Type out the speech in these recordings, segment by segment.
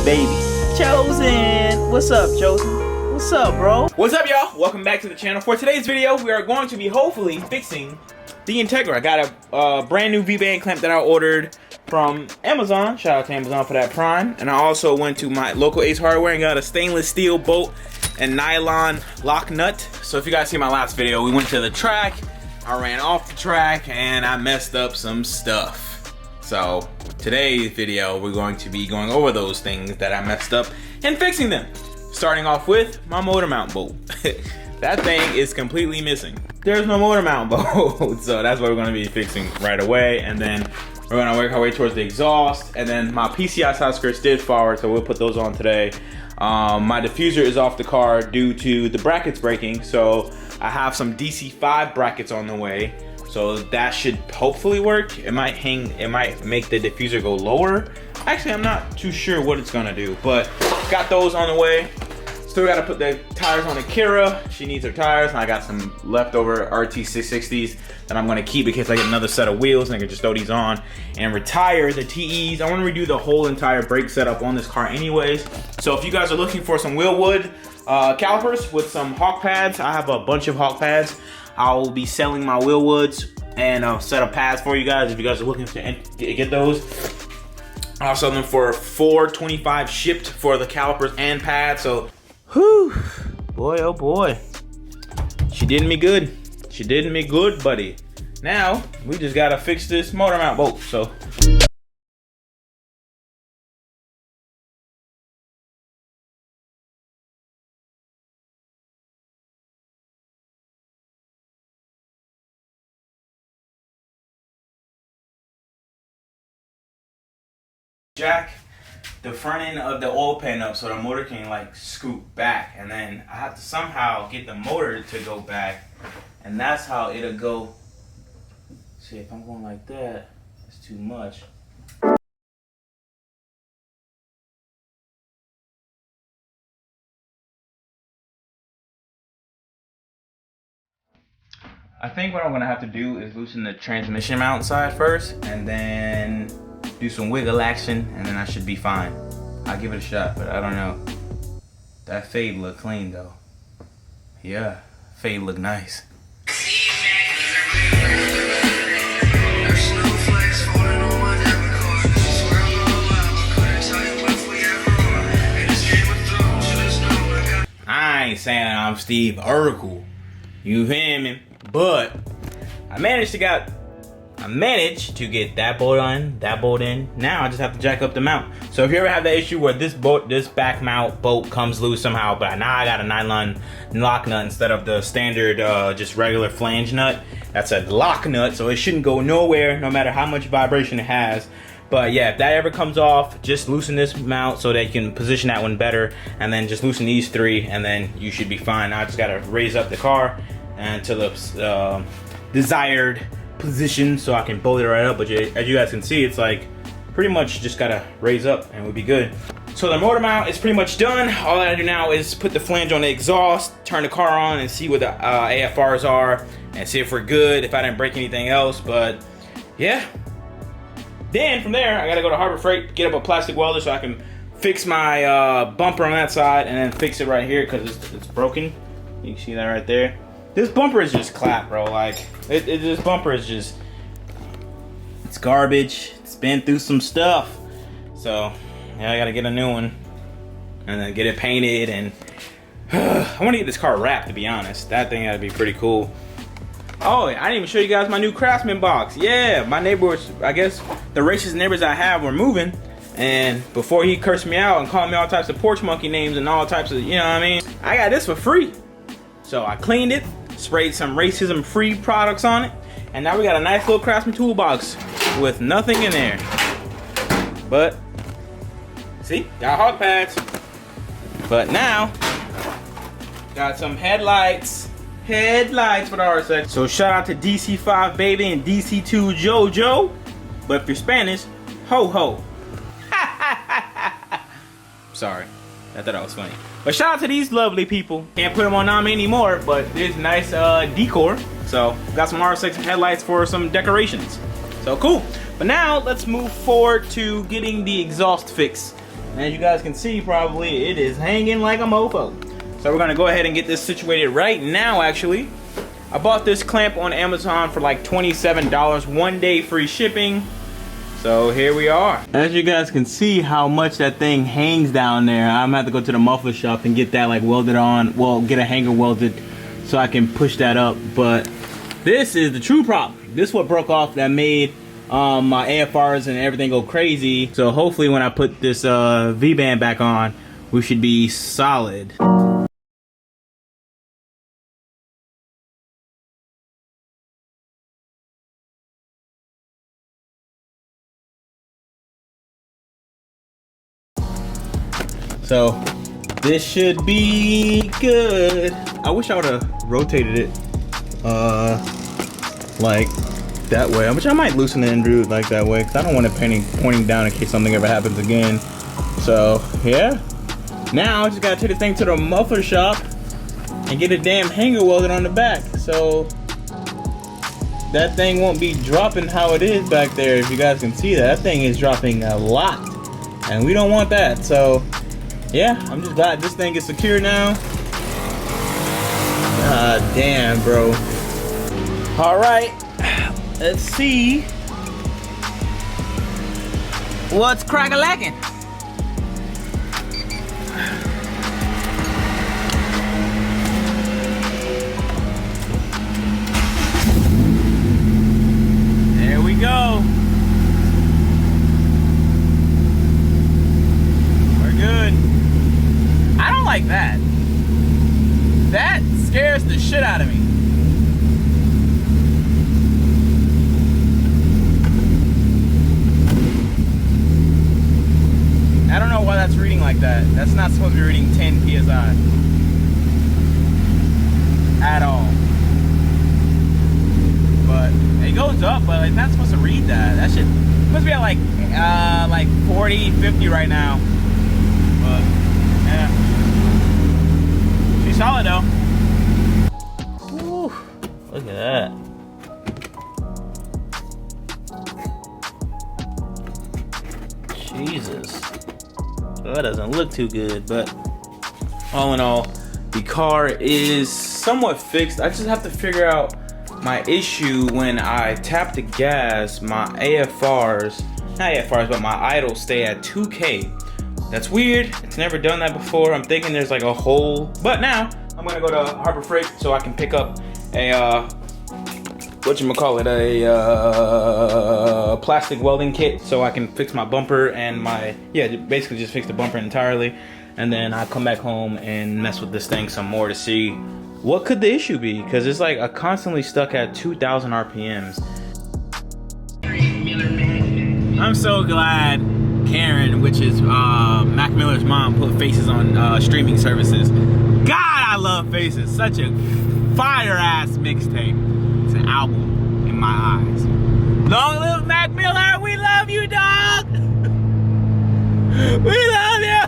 baby. Chosen! What's up, Chosen? What's up, bro? What's up, y'all? Welcome back to the channel. For today's video, we are going to be hopefully fixing the Integra. I got a brand new V-band clamp that I ordered from Amazon. Shout out to Amazon for that Prime. And I also went to my local Ace Hardware and got a stainless steel bolt and nylon lock nut. So if you guys see my last video, we went to the track, I ran off the track, and I messed up some stuff. So today's video, we're going to be going over those things that I messed up and fixing them. Starting off with my motor mount bolt. That thing is completely missing. There's no motor mount bolt, so that's what we're gonna be fixing right away. And then we're gonna work our way towards the exhaust. And then my PCI side skirts did forward, so we'll put those on today. My diffuser is off the car due to the brackets breaking, so I have some DC5 brackets on the way. So that should hopefully work. It might make the diffuser go lower. Actually, I'm not too sure what it's gonna do, but got those on the way. Still gotta put the tires on Akira. She needs her tires, and I got some leftover RT660s that I'm gonna keep in case I get another set of wheels, and I can just throw these on and retire the TEs. I wanna redo the whole entire brake setup on this car anyways. So if you guys are looking for some Wheelwood calipers with some hawk pads, I have a bunch of hawk pads. I'll be selling my Wheelwoods and a set of pads for you guys if you guys are looking to get those. I'll sell them for $4.25 shipped for the calipers and pads. So, whew, boy, oh boy. She did me good. She did me good, buddy. Now, we just gotta fix this motor mount bolt, so. Jack the front end of the oil pan up so the motor can like scoot back, and then I have to somehow get the motor to go back, and that's how it'll go. See, if I'm going like that, it's too much. I think what I'm gonna have to do is loosen the transmission mount side first, and then do some wiggle action, and then I should be fine. I'll give it a shot, but I don't know. That fade look clean though. Yeah, fade look nice. I ain't saying I'm Steve Urkel, you hear me? But I managed to get that bolt on, that bolt in. Now I just have to jack up the mount. So if you ever have that issue where this back mount bolt comes loose somehow, but now I got a nylon lock nut instead of the standard just regular flange nut. That's a lock nut, so it shouldn't go nowhere no matter how much vibration it has. But yeah, if that ever comes off, just loosen this mount so that you can position that one better, and then just loosen these three, and then you should be fine. Now I just gotta raise up the car and to the desired position so I can bolt it right up. But as you guys can see, it's like pretty much just gotta raise up and we'll be good. So the motor mount is pretty much done. All I gotta do now is put the flange on the exhaust, turn the car on, and see what the AFRs are, and see if we're good, if I didn't break anything else. But yeah, then from there I gotta go to Harbor Freight, get up a plastic welder so I can fix my bumper on that side, and then fix it right here because it's broken. You can see that right there. This bumper is just crap, bro. Like, this bumper is just, it's garbage. It's been through some stuff. So, yeah, I gotta get a new one. And then get it painted, and I wanna get this car wrapped, to be honest. That thing gotta be pretty cool. Oh, I didn't even show you guys my new Craftsman box. Yeah, my neighbors, I guess, the racist neighbors I have were moving. And before he cursed me out and called me all types of porch monkey names and all types of, you know what I mean? I got this for free. So I cleaned it, sprayed some racism-free products on it, and now we got a nice little Craftsman toolbox with nothing in there. But, see, got hog pads. But now, got some headlights for the RSX. So shout out to DC5 baby and DC2 JoJo. But if you're Spanish, ho ho. Sorry. I thought that was funny. But shout out to these lovely people. Can't put them on Nami anymore, but there's nice decor. So got some RSX headlights for some decorations. So cool. But now let's move forward to getting the exhaust fix. And as you guys can see, probably it is hanging like a mofo. So we're gonna go ahead and get this situated right now. Actually, I bought this clamp on Amazon for like $27, 1 day free shipping. So here we are. As you guys can see how much that thing hangs down there, I'm gonna have to go to the muffler shop and get that like welded on. Well, get a hanger welded so I can push that up. But this is the true problem. This is what broke off that made my AFRs and everything go crazy. So hopefully when I put this V-band back on, we should be solid. So this should be good. I wish I would have rotated it like that way, which I might loosen the end root like that way, because I don't want it pointing down in case something ever happens again. So yeah, now I just gotta take the thing to the muffler shop and get a damn hanger welded on the back, so that thing won't be dropping how it is back there. If you guys can see that thing is dropping a lot, and we don't want that. So yeah, I'm just glad this thing is secure now. God damn, bro. All right, let's see what's crack-a-lacking. There we go. We're good. I don't like that. That scares the shit out of me. I don't know why that's reading like that. That's not supposed to be reading 10 PSI. At all. But it goes up, but it's not supposed to read that. That shit supposed to be at like 40, 50 right now. But yeah. She's solid though. Woo, look at that. Jesus. Well, that doesn't look too good, but all in all, the car is somewhat fixed. I just have to figure out my issue when I tap the gas. My AFRs, not AFRs, but my idles stay at 2K. That's weird. It's never done that before. I'm thinking there's like a hole, but now I'm gonna go to Harbor Freight so I can pick up a whatchamacallit, a plastic welding kit so I can fix my bumper and my, yeah, basically just fix the bumper entirely. And then I'll come back home and mess with this thing some more to see what could the issue be, because it's like I'm constantly stuck at 2,000 RPMs. I'm so glad Karen, which is Mac Miller's mom, put Faces on streaming services. God, I love Faces. Such a fire-ass mixtape. It's an album in my eyes. Long live Mac Miller! We love you, dog! We love you!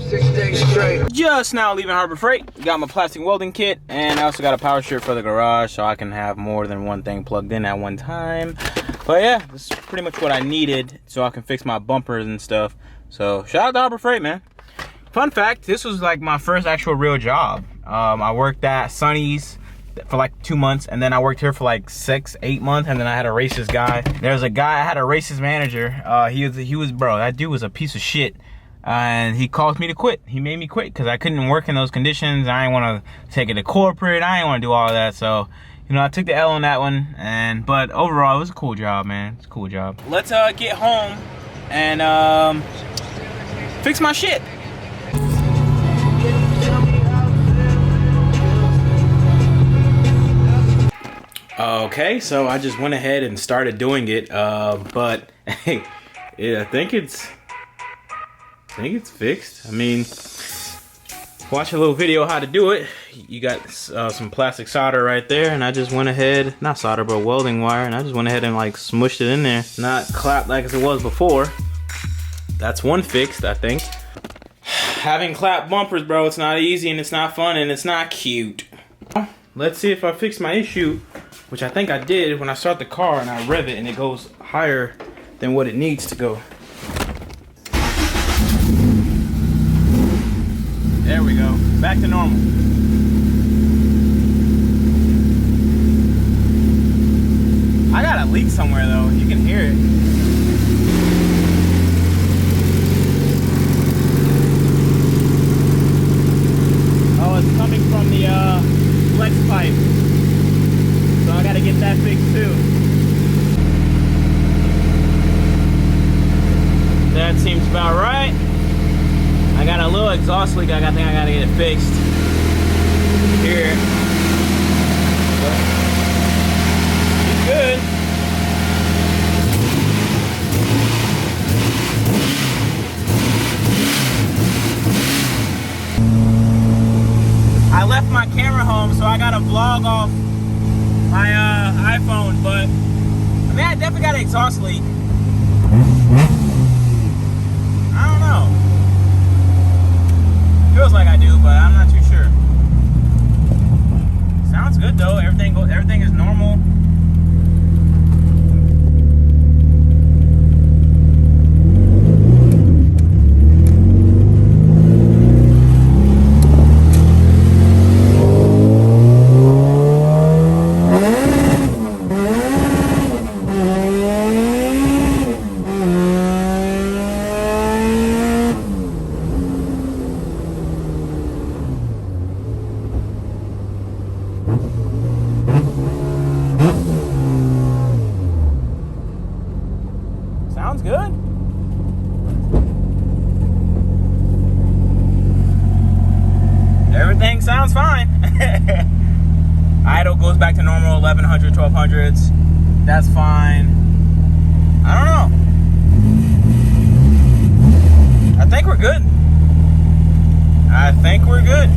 6 days straight. Just now leaving Harbor Freight. Got my plastic welding kit, and I also got a power strip for the garage so I can have more than one thing plugged in at one time. But yeah, this is pretty much what I needed so I can fix my bumpers and stuff. So shout out to Harbor Freight, man. Fun fact, this was like my first actual real job. I worked at Sonny's for like 2 months, and then I worked here for like 6-8 months, and then I had a racist guy. There's a guy, I had a racist manager. He was bro, that dude was a piece of shit. And he caused me to quit. He made me quit because I couldn't work in those conditions. I didn't want to take it to corporate. I didn't want to do all of that. So, you know, I took the L on that one. But overall, it was a cool job, man. It's a cool job. Let's get home and fix my shit. Okay, so I just went ahead and started doing it. But hey, yeah, I think it's fixed. I mean, watch a little video how to do it. You got some plastic solder right there, and I just went ahead, not solder, but welding wire, and I just went ahead and like smushed it in there. Not clapped like as it was before. That's one fixed, I think. Having clapped bumpers, bro, it's not easy, and it's not fun, and it's not cute. Let's see if I fixed my issue, which I think I did when I start the car and I rev it and it goes higher than what it needs to go. back to normal. I got a leak somewhere though. You can hear it. Oh, it's coming from the flex pipe. So I gotta get that fixed too. That seems about right. I got a little exhaust leak. I think I gotta get it fixed here. But it's good. I left my camera home, so I gotta vlog off my iPhone. But I mean, I definitely got an exhaust leak. I don't know. Feels like I do, but I'm not too sure. Sounds good though. Everything is normal. Sounds good. Everything sounds fine. Idle goes back to normal, 1100, 1200s. That's fine. I don't know. I think we're good. I think we're good.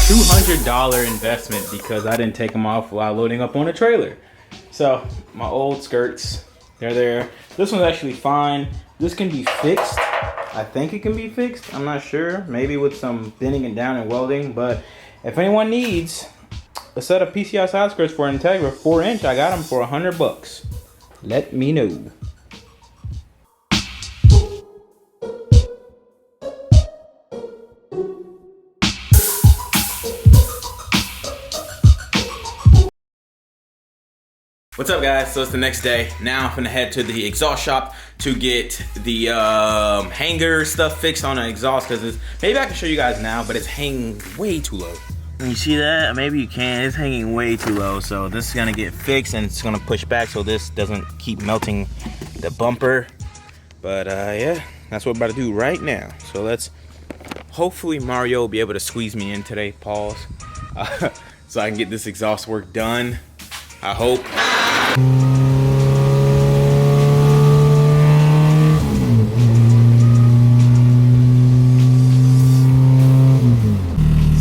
$200 investment because I didn't take them off while loading up on a trailer. So my old skirts, they're there. This one's actually fine. This can be fixed. I think it can be fixed. I'm not sure. Maybe with some thinning it down and welding. But if anyone needs a set of PCI side skirts for Integra 4-inch, I got them for $100. Let me know. What's up guys? So it's the next day. Now I'm gonna head to the exhaust shop to get the hanger stuff fixed on the exhaust because maybe I can show you guys now, but it's hanging way too low. You see that? Maybe you can. It's hanging way too low. So this is gonna get fixed and it's gonna push back so this doesn't keep melting the bumper. But yeah, that's what we're about to do right now. So let's, hopefully Mario will be able to squeeze me in today, pause, so I can get this exhaust work done. I hope.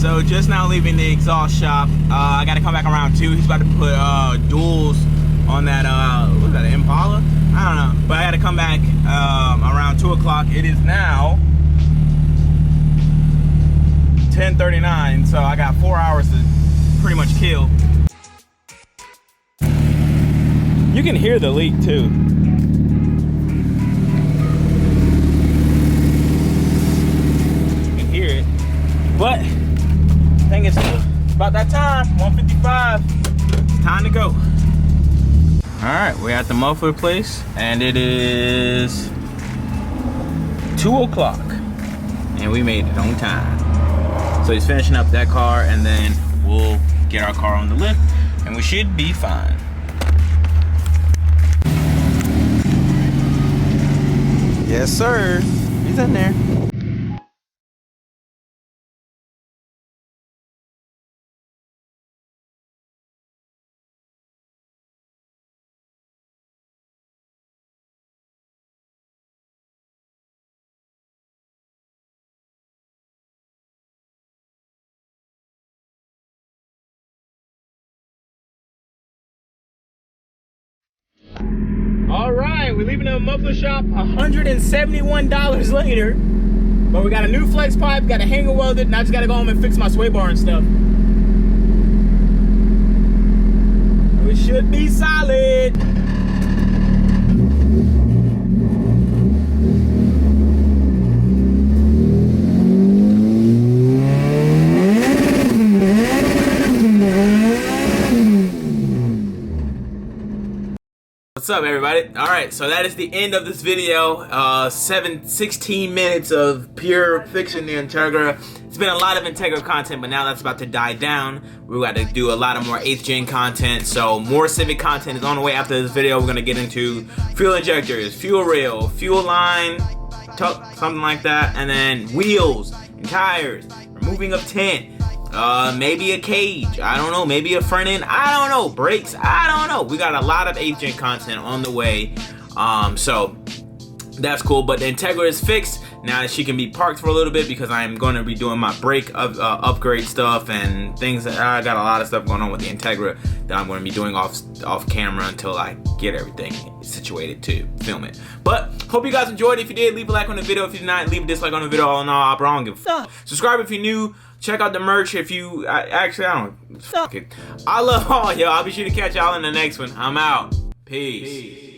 So just now leaving the exhaust shop. I gotta come back around 2. He's about to put duals on that, what is that, an Impala? I don't know, but I gotta come back around 2 o'clock. It is now 10:39, so I got 4 hours to pretty much kill. You can hear the leak too. You can hear it. But I think it's about that time, 1:55. It's time to go. Alright, we're at the muffler place and it is 2 o'clock. And we made it on time. So he's finishing up that car and then we'll get our car on the lift and we should be fine. Yes, sir. He's in there. All right, we're leaving the muffler shop $171 later. But we got a new flex pipe, got a hanger welded, and I just gotta go home and fix my sway bar and stuff. It should be solid. What's up, everybody? All right, so that is the end of this video. 16 minutes of pure fixing the Integra. It's been a lot of Integra content, but now that's about to die down. We got to do a lot of more 8th gen content, so more Civic content is on the way after this video. We're gonna get into fuel injectors, fuel rail, fuel line, something like that, and then wheels and tires, removing of tint. Maybe a cage, I don't know, maybe a front end, I don't know, brakes, I don't know. We got a lot of 8th gen content on the way, so that's cool. But the Integra is fixed now. She can be parked for a little bit because I'm going to be doing my brake upgrade stuff and things. I got a lot of stuff going on with the Integra that I'm going to be doing off camera until I get everything situated to film it. But hope you guys enjoyed. If you did, leave a like on the video. If you did not, leave a dislike on the video. All in all, I don't give a fuck. Subscribe if you're new. Check out the merch if you actually, I don't fuck it. I love all y'all. I'll be sure to catch y'all in the next one. I'm out. Peace.